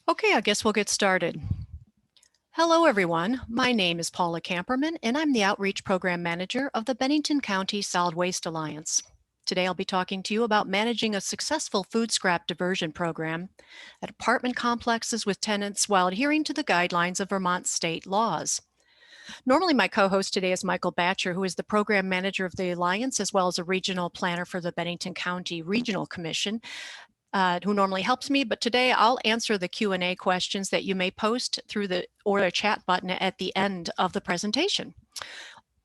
Okay, I guess we'll get started. Hello, everyone. My name is Paula Camperman, and I'm the Outreach Program Manager of the Bennington County Solid Waste Alliance. Today, I'll be talking to you about managing a successful food scrap diversion program at apartment complexes with tenants while adhering to the guidelines of Vermont state laws. Normally, my co-host today is Michael Batcher, who is the Program Manager of the Alliance, as well as a Regional Planner for the Bennington County Regional Commission, who normally helps me, but today I'll answer the Q&A questions that you may post through the chat button at the end of the presentation.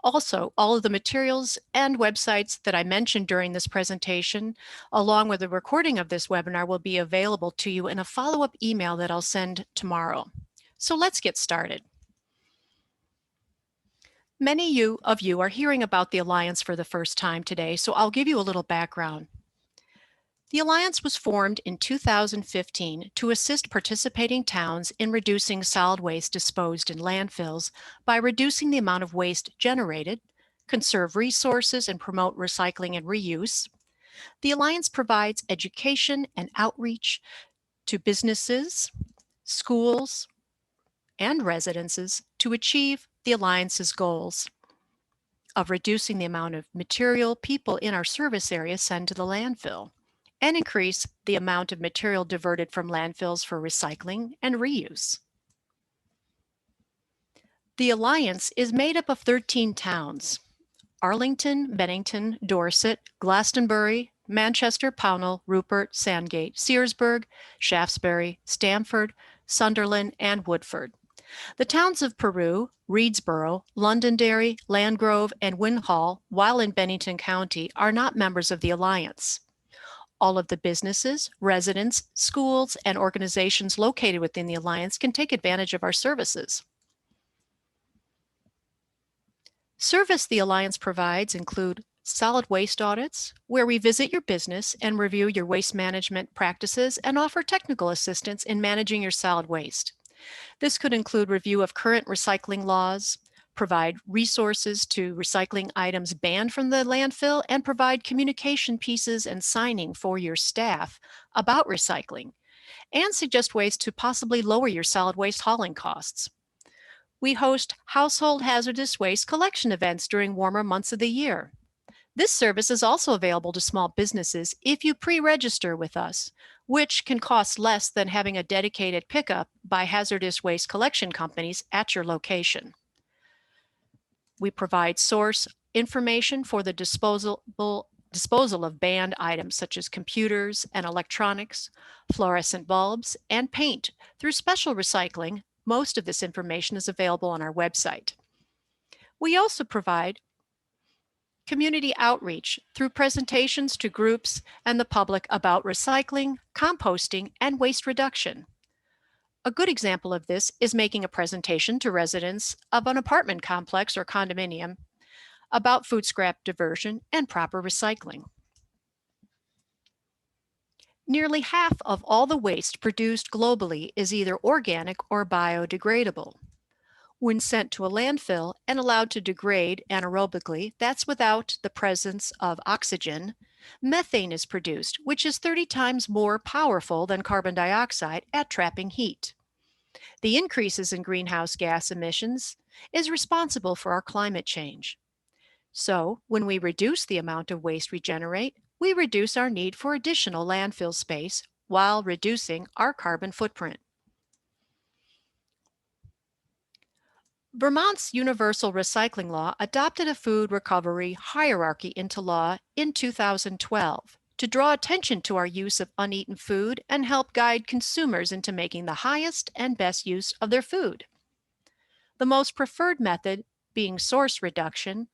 Also, all of the materials and websites that I mentioned during this presentation, along with the recording of this webinar, will be available to you in a follow-up email that I'll send tomorrow. So let's get started. Many of you are hearing about the Alliance for the first time today, so I'll give you a little background. The Alliance was formed in 2015 to assist participating towns in reducing solid waste disposed in landfills by reducing the amount of waste generated, conserve resources, and promote recycling and reuse. The Alliance provides education and outreach to businesses, schools, and residences to achieve the Alliance's goals of reducing the amount of material people in our service area send to the landfill, and increase the amount of material diverted from landfills for recycling and reuse. The Alliance is made up of 13 towns: Arlington, Bennington, Dorset, Glastonbury, Manchester, Pownell, Rupert, Sandgate, Searsburg, Shaftesbury, Stamford, Sunderland, and Woodford. The towns of Peru, Reedsboro, Londonderry, Landgrove, and Winhall, while in Bennington County, are not members of the Alliance. All of the businesses, residents, schools, and organizations located within the Alliance can take advantage of our services. Service the Alliance provides include solid waste audits, where we visit your business and review your waste management practices and offer technical assistance in managing your solid waste. This could include review of current recycling laws, provide resources to recycling items banned from the landfill, and provide communication pieces and signing for your staff about recycling, and suggest ways to possibly lower your solid waste hauling costs. We host household hazardous waste collection events during warmer months of the year. This service is also available to small businesses if you pre-register with us, which can cost less than having a dedicated pickup by hazardous waste collection companies at your location. We provide source information for the disposal of banned items such as computers and electronics, fluorescent bulbs, and paint through special recycling. Most of this information is available on our website. We also provide community outreach through presentations to groups and the public about recycling, composting, and waste reduction. A good example of this is making a presentation to residents of an apartment complex or condominium about food scrap diversion and proper recycling. Nearly half of all the waste produced globally is either organic or biodegradable. When sent to a landfill and allowed to degrade anaerobically, that's without the presence of oxygen, methane is produced, which is 30 times more powerful than carbon dioxide at trapping heat. The increases in greenhouse gas emissions is responsible for our climate change. So, when we reduce the amount of waste we generate, we reduce our need for additional landfill space while reducing our carbon footprint. Vermont's Universal Recycling Law adopted a food recovery hierarchy into law in 2012 to draw attention to our use of uneaten food and help guide consumers into making the highest and best use of their food. The most preferred method being source reduction,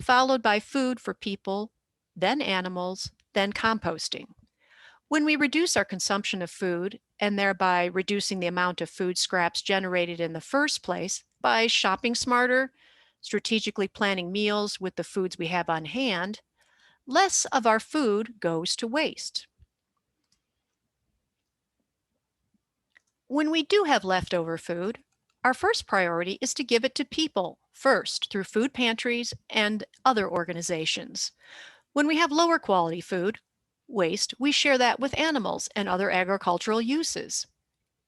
followed by food for people, then animals, then composting. When we reduce our consumption of food, and thereby reducing the amount of food scraps generated in the first place by shopping smarter, strategically planning meals with the foods we have on hand, less of our food goes to waste. When we do have leftover food, our first priority is to give it to people first through food pantries and other organizations. When we have lower quality food waste, we share that with animals and other agricultural uses.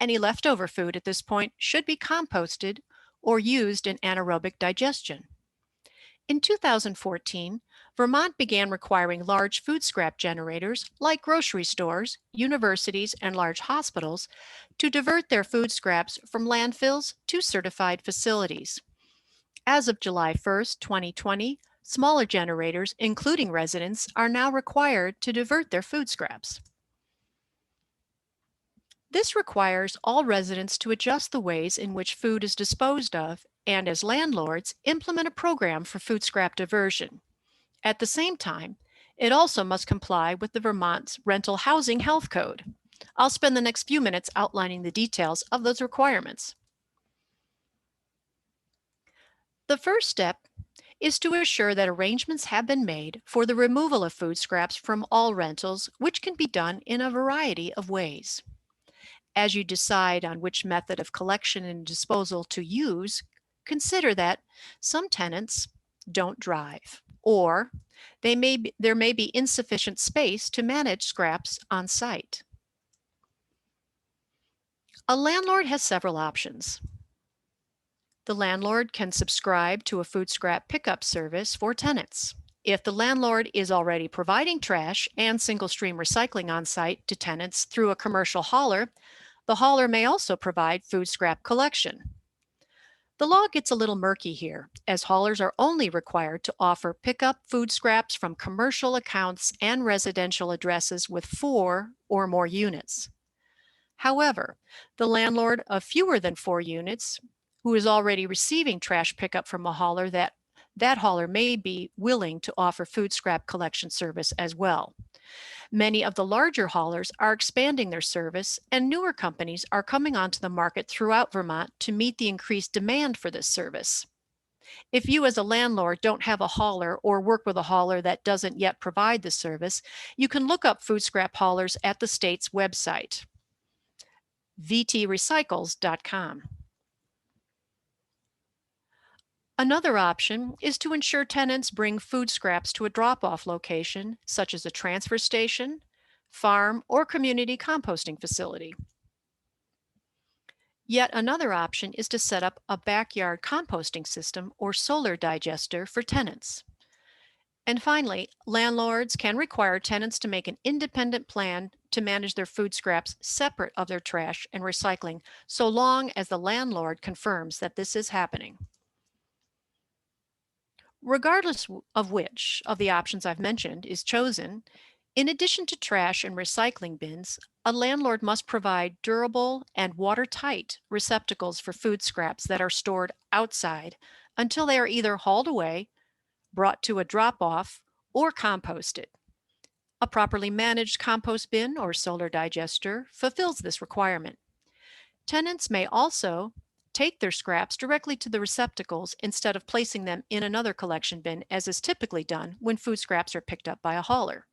Any leftover food at this point should be composted or used in anaerobic digestion. In 2014, Vermont began requiring large food scrap generators like grocery stores, universities, and large hospitals to divert their food scraps from landfills to certified facilities. As of July 1st, 2020, smaller generators, including residents, are now required to divert their food scraps. This requires all residents to adjust the ways in which food is disposed of and, as landlords, implement a program for food scrap diversion. At the same time, it also must comply with the Vermont's Rental Housing Health Code. I'll spend the next few minutes outlining the details of those requirements. The first step is to assure that arrangements have been made for the removal of food scraps from all rentals, which can be done in a variety of ways. As you decide on which method of collection and disposal to use, consider that some tenants don't drive, or there may be insufficient space to manage scraps on site. A landlord has several options. The landlord can subscribe to a food scrap pickup service for tenants. If the landlord is already providing trash and single stream recycling on site to tenants through a commercial hauler, the hauler may also provide food scrap collection. The law gets a little murky here, as haulers are only required to offer pickup food scraps from commercial accounts and residential addresses with 4 or more units. However, the landlord of fewer than 4 units who is already receiving trash pickup from a hauler, that hauler may be willing to offer food scrap collection service as well. Many of the larger haulers are expanding their service, and newer companies are coming onto the market throughout Vermont to meet the increased demand for this service. If you as a landlord don't have a hauler or work with a hauler that doesn't yet provide the service, you can look up food scrap haulers at the state's website, vtrecycles.com. Another option is to ensure tenants bring food scraps to a drop-off location, such as a transfer station, farm, or community composting facility. Yet another option is to set up a backyard composting system or solar digester for tenants. And finally, landlords can require tenants to make an independent plan to manage their food scraps separate of their trash and recycling, so long as the landlord confirms that this is happening. Regardless of which of the options I've mentioned is chosen, in addition to trash and recycling bins, a landlord must provide durable and watertight receptacles for food scraps that are stored outside until they are either hauled away, brought to a drop-off, or composted. A properly managed compost bin or solar digester fulfills this requirement. Tenants may also take their scraps directly to the receptacles instead of placing them in another collection bin, as is typically done when food scraps are picked up by a hauler.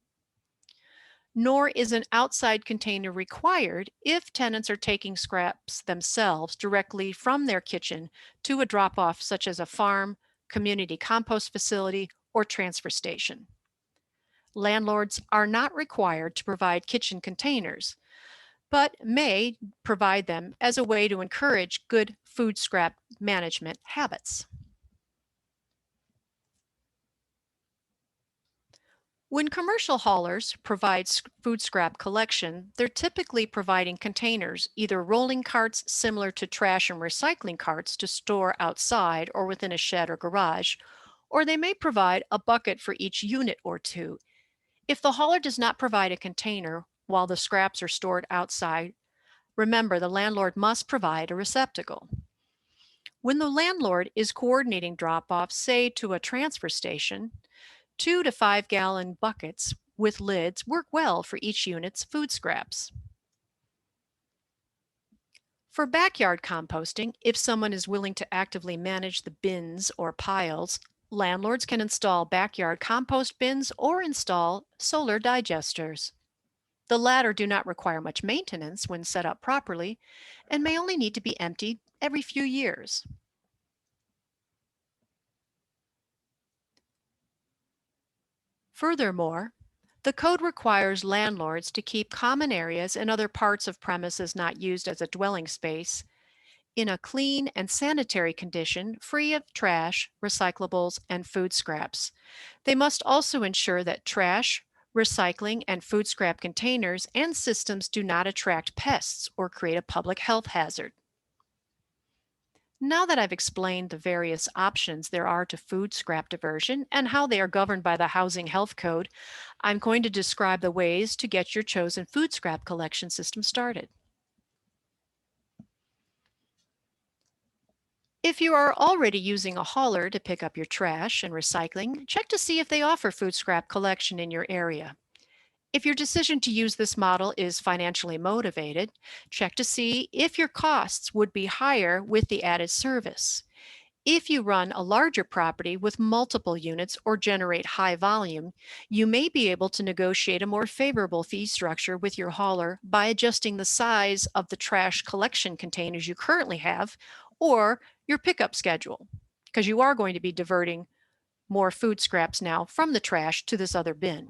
Nor is an outside container required if tenants are taking scraps themselves directly from their kitchen to a drop-off such as a farm, community compost facility, or transfer station. Landlords are not required to provide kitchen containers, but may provide them as a way to encourage good food scrap management habits. When commercial haulers provide food scrap collection, they're typically providing containers, either rolling carts similar to trash and recycling carts to store outside or within a shed or garage, or they may provide a bucket for each unit or two. If the hauler does not provide a container while the scraps are stored outside, remember, the landlord must provide a receptacle. When the landlord is coordinating drop-offs, say to a transfer station, 2 to 5 gallon buckets with lids work well for each unit's food scraps. For backyard composting, if someone is willing to actively manage the bins or piles, landlords can install backyard compost bins or install solar digesters. The latter do not require much maintenance when set up properly and may only need to be emptied every few years. Furthermore, The code requires landlords to keep common areas and other parts of premises not used as a dwelling space in a clean and sanitary condition, free of trash, recyclables, and food scraps. They must also ensure that trash, recycling, and food scrap containers and systems do not attract pests or create a public health hazard. Now that I've explained the various options there are to food scrap diversion and how they are governed by the Housing Health Code, I'm going to describe the ways to get your chosen food scrap collection system started. If you are already using a hauler to pick up your trash and recycling, check to see if they offer food scrap collection in your area. If your decision to use this model is financially motivated, check to see if your costs would be higher with the added service. If you run a larger property with multiple units or generate high volume, you may be able to negotiate a more favorable fee structure with your hauler by adjusting the size of the trash collection containers you currently have or your pickup schedule, because you are going to be diverting more food scraps now from the trash to this other bin.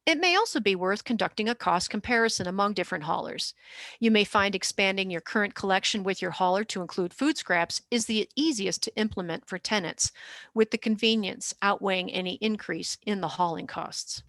It may also be worth conducting a cost comparison among different haulers. You may find expanding your current collection with your hauler to include food scraps is the easiest to implement for tenants, with the convenience outweighing any increase in the hauling costs.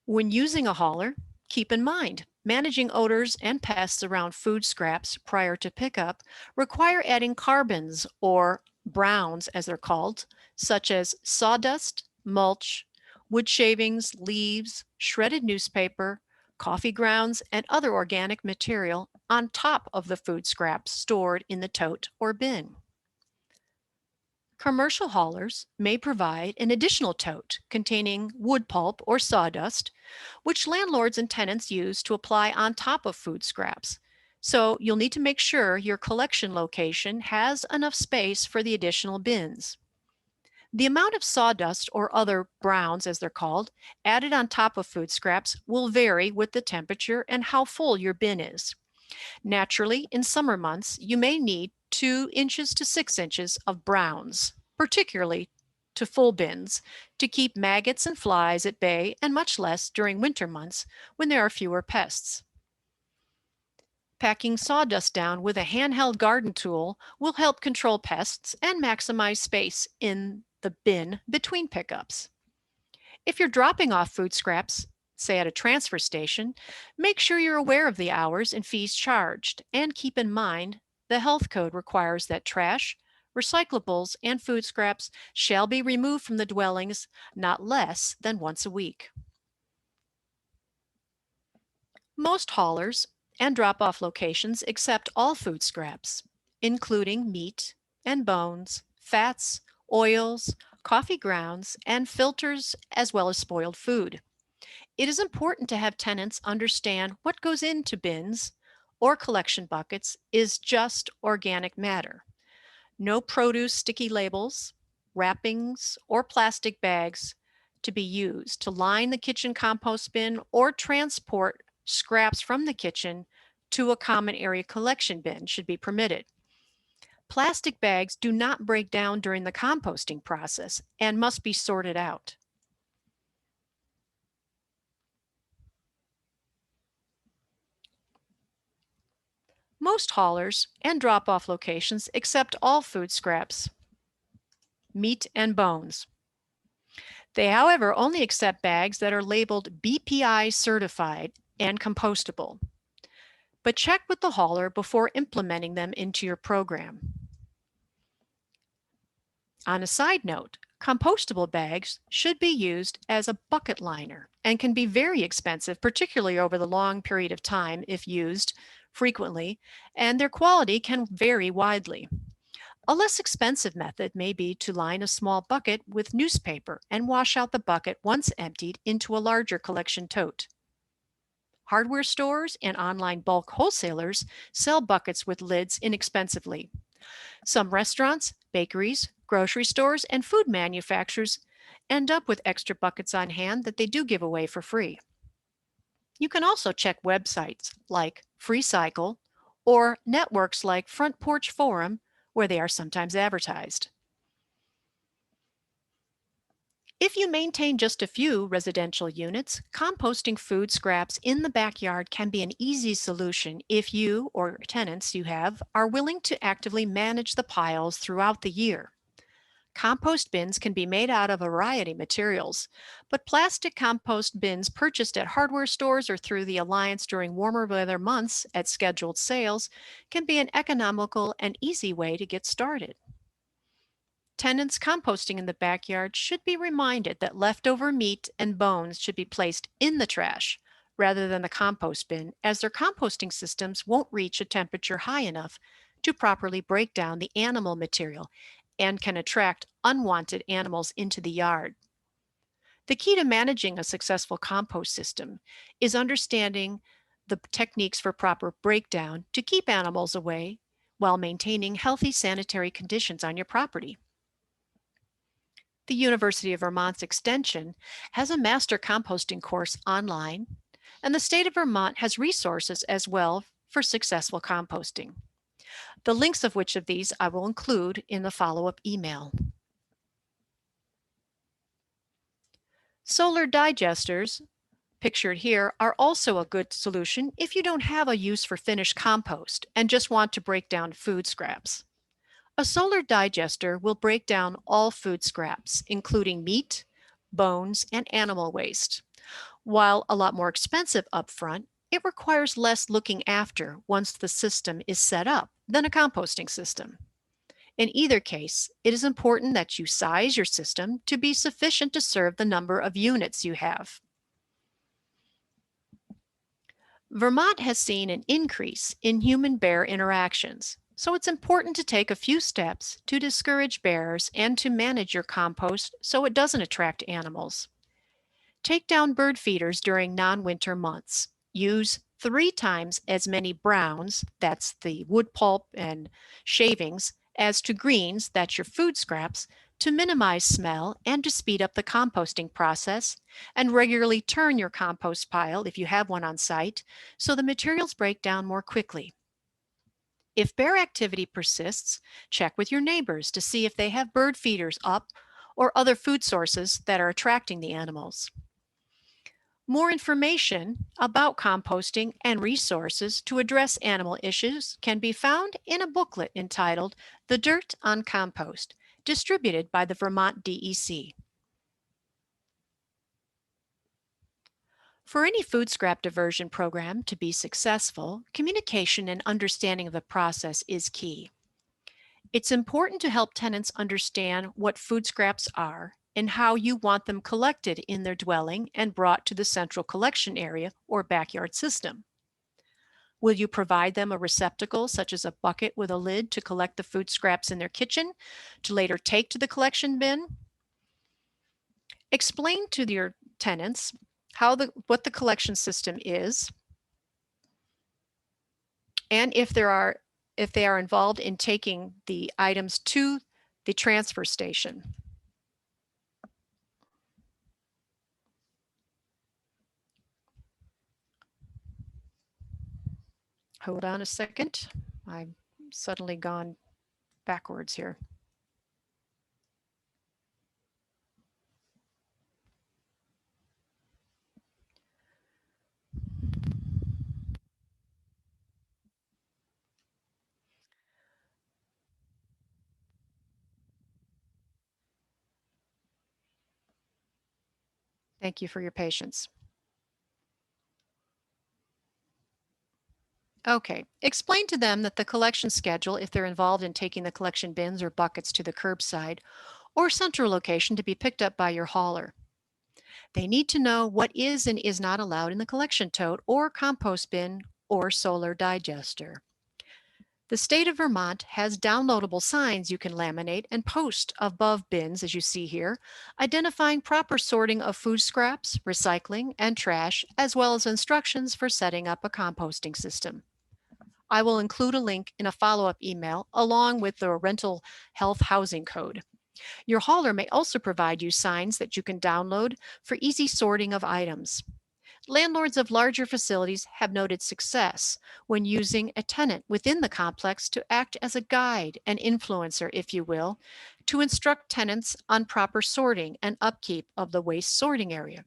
When using a hauler, keep in mind managing odors and pests around food scraps prior to pickup require adding carbons or browns as they're called, such as sawdust, mulch, wood shavings, leaves, shredded newspaper, coffee grounds, and other organic material on top of the food scraps stored in the tote or bin. Commercial haulers may provide an additional tote containing wood pulp or sawdust, which landlords and tenants use to apply on top of food scraps. So you'll need to make sure your collection location has enough space for the additional bins. The amount of sawdust or other browns, as they're called, added on top of food scraps will vary with the temperature and how full your bin is. Naturally, in summer months, you may need 2 inches to 6 inches of browns, particularly to full bins, to keep maggots and flies at bay, and much less during winter months when there are fewer pests. Packing sawdust down with a handheld garden tool will help control pests and maximize space in the bin between pickups. If you're dropping off food scraps, say at a transfer station, make sure you're aware of the hours and fees charged, and keep in mind the health code requires that trash, recyclables, and food scraps shall be removed from the dwellings not less than once a week. Most haulers and drop-off locations accept all food scraps, including meat and bones, fats, oils, coffee grounds, and filters, as well as spoiled food. It is important to have tenants understand what goes into bins or collection buckets is just organic matter. No produce sticky labels, wrappings, or plastic bags to be used to line the kitchen compost bin or transport scraps from the kitchen to a common area collection bin should be permitted. Plastic bags do not break down during the composting process and must be sorted out. Most haulers and drop-off locations accept all food scraps, meat and bones. They, however, only accept bags that are labeled BPI certified and compostable. But check with the hauler before implementing them into your program. On a side note, compostable bags should be used as a bucket liner and can be very expensive, particularly over the long period of time if used frequently, and their quality can vary widely. A less expensive method may be to line a small bucket with newspaper and wash out the bucket once emptied into a larger collection tote. Hardware stores and online bulk wholesalers sell buckets with lids inexpensively. Some restaurants, bakeries, grocery stores, and food manufacturers end up with extra buckets on hand that they do give away for free. You can also check websites like FreeCycle or networks like Front Porch Forum, where they are sometimes advertised. If you maintain just a few residential units, composting food scraps in the backyard can be an easy solution if you or tenants you have are willing to actively manage the piles throughout the year. Compost bins can be made out of a variety of materials, but plastic compost bins purchased at hardware stores or through the Alliance during warmer weather months at scheduled sales can be an economical and easy way to get started. Tenants composting in the backyard should be reminded that leftover meat and bones should be placed in the trash rather than the compost bin, as their composting systems won't reach a temperature high enough to properly break down the animal material and can attract unwanted animals into the yard. The key to managing a successful compost system is understanding the techniques for proper breakdown to keep animals away while maintaining healthy sanitary conditions on your property. The University of Vermont's Extension has a master composting course online, and the state of Vermont has resources as well for successful composting. The links of which of these I will include in the follow-up email. Solar digesters, pictured here, are also a good solution if you don't have a use for finished compost and just want to break down food scraps. A solar digester will break down all food scraps, including meat, bones, and animal waste. While a lot more expensive upfront, it requires less looking after once the system is set up than a composting system. In either case, it is important that you size your system to be sufficient to serve the number of units you have. Vermont has seen an increase in human-bear interactions, so it's important to take a few steps to discourage bears and to manage your compost so it doesn't attract animals. Take down bird feeders during non-winter months. Use 3 times as many browns, that's the wood pulp and shavings, as to greens, that's your food scraps, to minimize smell and to speed up the composting process, and regularly turn your compost pile, if you have one on site, so the materials break down more quickly. If bear activity persists, check with your neighbors to see if they have bird feeders up or other food sources that are attracting the animals. More information about composting and resources to address animal issues can be found in a booklet entitled The Dirt on Compost, distributed by the Vermont DEC. For any food scrap diversion program to be successful, communication and understanding of the process is key. It's important to help tenants understand what food scraps are and how you want them collected in their dwelling and brought to the central collection area or backyard system. Will you provide them a receptacle such as a bucket with a lid to collect the food scraps in their kitchen to later take to the collection bin? Explain to your tenants what the collection system is, and if they are involved in taking the items to the transfer station. Hold on a second. I've suddenly gone backwards here. Thank you for your patience. Okay, explain to them that the collection schedule, if they're involved in taking the collection bins or buckets to the curbside or central location to be picked up by your hauler. They need to know what is and is not allowed in the collection tote or compost bin or solar digester. The state of Vermont has downloadable signs you can laminate and post above bins, as you see here, identifying proper sorting of food scraps, recycling, and trash, as well as instructions for setting up a composting system. I will include a link in a follow-up email along with the rental health housing code. Your hauler may also provide you signs that you can download for easy sorting of items. Landlords of larger facilities have noted success when using a tenant within the complex to act as a guide, an influencer, if you will, to instruct tenants on proper sorting and upkeep of the waste sorting area.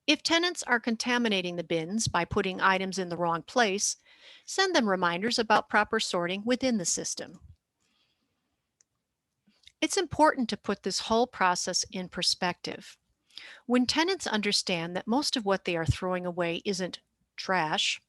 If tenants are contaminating the bins by putting items in the wrong place, send them reminders about proper sorting within the system. It's important to put this whole process in perspective. When tenants understand that most of what they are throwing away isn't trash,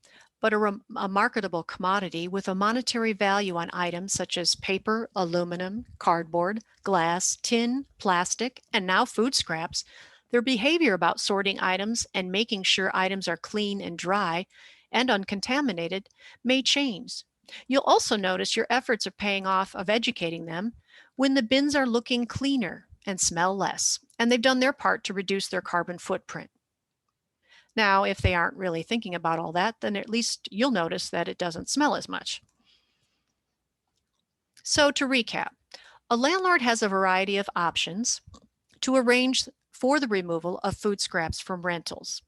but a marketable commodity with a monetary value on items such as paper, aluminum, cardboard, glass, tin, plastic, and now food scraps, their behavior about sorting items and making sure items are clean and dry and uncontaminated may change. You'll also notice your efforts are paying off of educating them when the bins are looking cleaner and smell less, and they've done their part to reduce their carbon footprint. Now, if they aren't really thinking about all that, then at least you'll notice that it doesn't smell as much. So, to recap, a landlord has a variety of options to arrange for the removal of food scraps from rentals.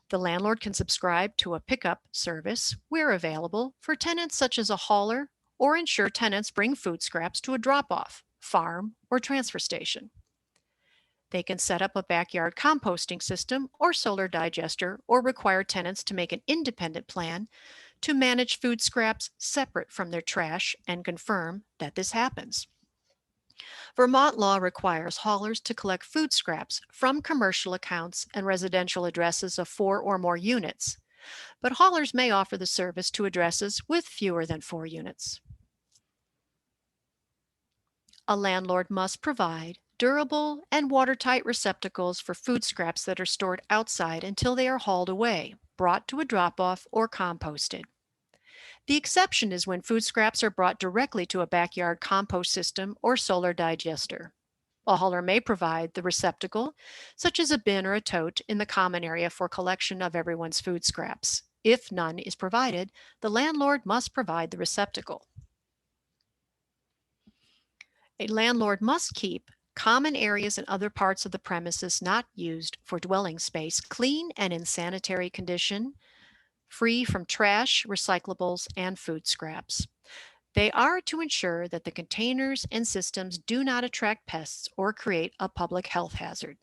The landlord can subscribe to a pickup service where available for tenants such as a hauler, or ensure tenants bring food scraps to a drop off, farm, or transfer station. They can set up a backyard composting system or solar digester, or require tenants to make an independent plan to manage food scraps separate from their trash and confirm that this happens. Vermont law requires haulers to collect food scraps from commercial accounts and residential addresses of 4 or more units, but haulers may offer the service to addresses with fewer than 4 units. A landlord must provide durable and watertight receptacles for food scraps that are stored outside until they are hauled away, brought to a drop-off, or composted. The exception is when food scraps are brought directly to a backyard compost system or solar digester. A hauler may provide the receptacle, such as a bin or a tote, in the common area for collection of everyone's food scraps. If none is provided, the landlord must provide the receptacle. A landlord must keep common areas and other parts of the premises not used for dwelling space clean and in sanitary condition, free from trash, recyclables, and food scraps. They are to ensure that the containers and systems do not attract pests or create a public health hazard.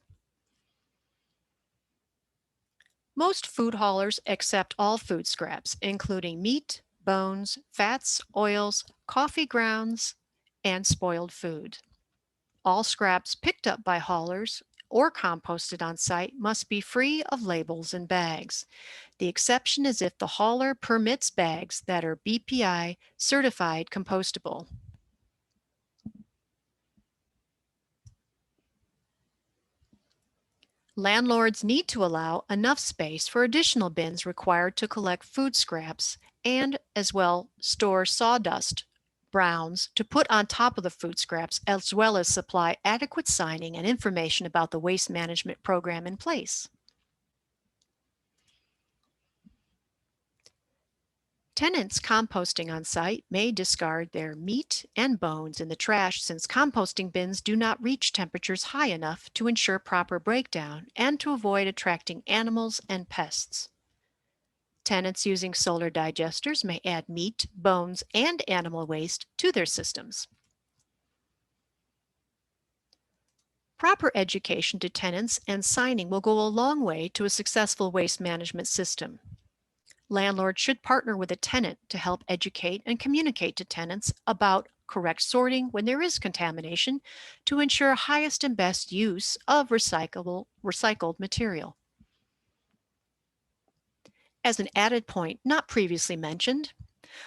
Most food haulers accept all food scraps, including meat, bones, fats, oils, coffee grounds, and spoiled food. All scraps picked up by haulers or composted on site must be free of labels and bags. The exception is if the hauler permits bags that are BPI certified compostable. Landlords need to allow enough space for additional bins required to collect food scraps, and as well store sawdust browns to put on top of the food scraps, as well as supply adequate signing and information about the waste management program in place. Tenants composting on site may discard their meat and bones in the trash, since composting bins do not reach temperatures high enough to ensure proper breakdown and to avoid attracting animals and pests. Tenants using solar digesters may add meat, bones, and animal waste to their systems. Proper education to tenants and signing will go a long way to a successful waste management system. Landlords should partner with a tenant to help educate and communicate to tenants about correct sorting when there is contamination, to ensure highest and best use of recycled material. As an added point not previously mentioned,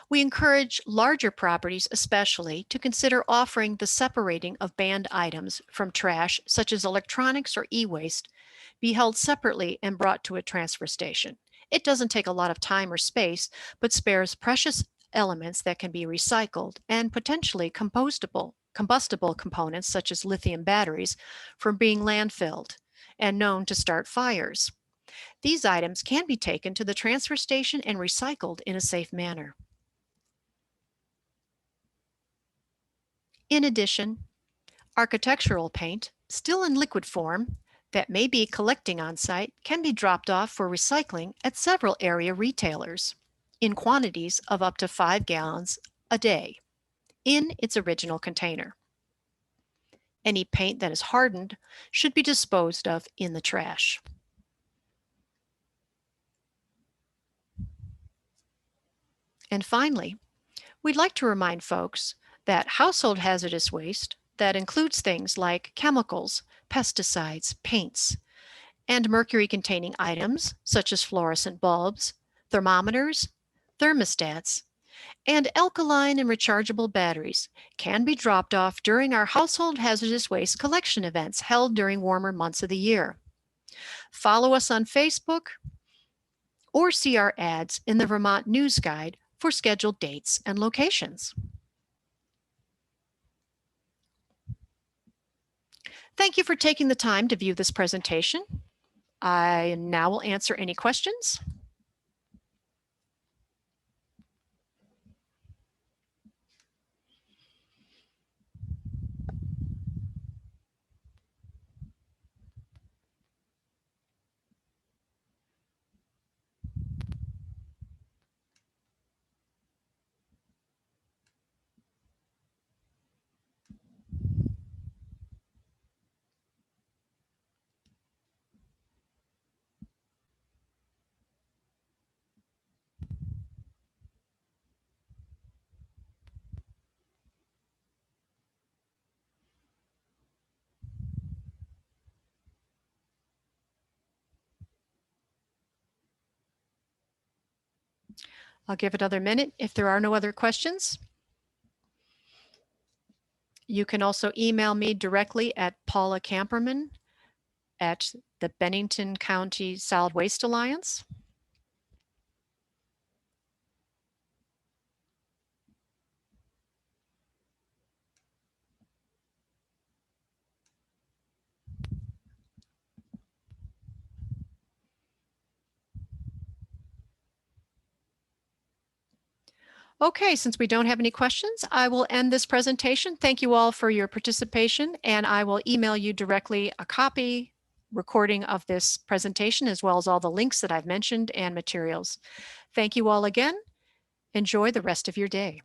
we encourage larger properties especially to consider offering the separating of banned items from trash, such as electronics or e-waste, be held separately and brought to a transfer station. It doesn't take a lot of time or space, but spares precious elements that can be recycled and potentially combustible components such as lithium batteries from being landfilled and known to start fires. These items can be taken to the transfer station and recycled in a safe manner. In addition, architectural paint, still in liquid form, that may be collecting on site can be dropped off for recycling at several area retailers in quantities of up to 5 gallons a day in its original container. Any paint that is hardened should be disposed of in the trash. And finally, we'd like to remind folks that household hazardous waste that includes things like chemicals, pesticides, paints, and mercury-containing items such as fluorescent bulbs, thermometers, thermostats, and alkaline and rechargeable batteries can be dropped off during our household hazardous waste collection events held during warmer months of the year. Follow us on Facebook or see our ads in the Vermont News Guide for scheduled dates and locations. Thank you for taking the time to view this presentation. I now will answer any questions. I'll give another minute if there are no other questions. You can also email me directly at Paula Camperman at the Bennington County Solid Waste Alliance. Okay, since we don't have any questions, I will end this presentation. Thank you all for your participation, and I will email you directly a copy recording of this presentation, as well as all the links that I've mentioned and materials. Thank you all again. Enjoy the rest of your day.